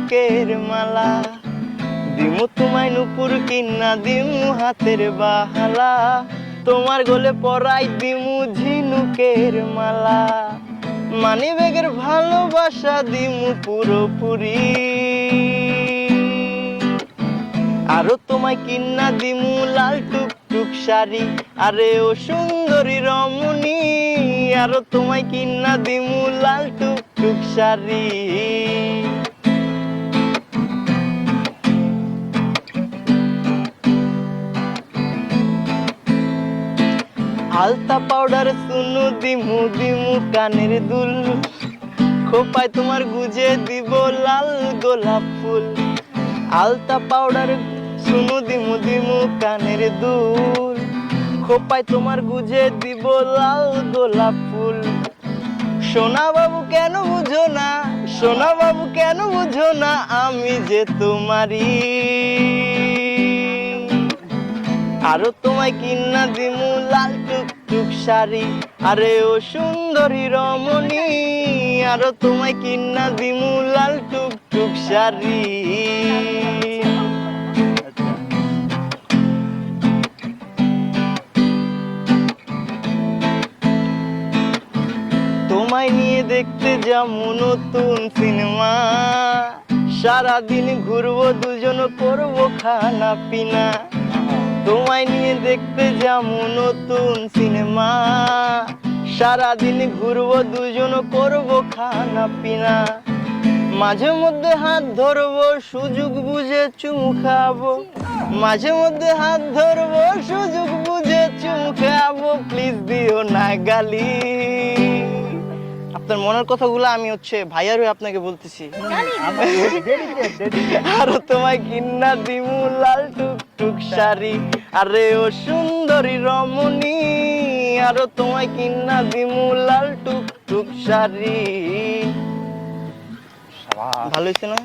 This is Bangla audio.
ঝিনুকের মালা, দিমু তোমায় নুপুর কিনা দিমু হাতের বাহালা, তোমার গলে পরাই দিমু ঝিনুকের মালা, মানি ব্যাগের ভালোবাসা দিমু পুরোপুরি, আরো তোমায় কিনা দিমু লাল টুকটুক শাড়ি, আরে ও সুন্দরী রমণী, আরো তোমায় কিনা দিমু লাল টুকটুক শাড়ি। আলতা পাউডার সুনু দিমু দিমু কানের দুল, খোপায় তোমার গুজে দিব লাল গোলাপ ফুল, আলতা পাউডার সুনু দিমু দিমু কানের দুল, খোপায় তোমার গুজে দিব লাল গোলাপ ফুল। সোনা বাবু কেন বুঝো না, সোনা বাবু কেন বুঝো না, আমি যে তোমারই, আরো তোমায় কিনা দিমু লাল টুকটুক শাড়ি, আরে ও সুন্দরী রমণী, আরো তোমায় কিনা দিমু লাল টুকটুক শাড়ি। তোমায় নিয়ে দেখতে যাবো নতুন সিনেমা, সারাদিন ঘুরবো দুজন করবো খানা পিনা, তোমায় নিয়ে দেখতে যাবো নতুন সিনেমা, সারাদিন ঘুরবো দুজন করবো খানা পিনা, মাঝে মধ্যে হাত ধরবো সুযোগ বুঝে চুমু খাবো, মাঝে মধ্যে হাত ধরবো সুযোগ বুঝে চুমু খাবো, প্লিজ দিও না গালি। আপনার মনের কথাগুলো আমি ভাইয়ার হয়ে আপনাকে বলতেছি। আরো তোমায় কিনা দিমু লাল টুকটুক শাড়ি, আরে ও সুন্দরী রমণী, আরো তোমায় কিনা দিমু লাল টুকটুক শাড়ি। ভালো হয়েছে না?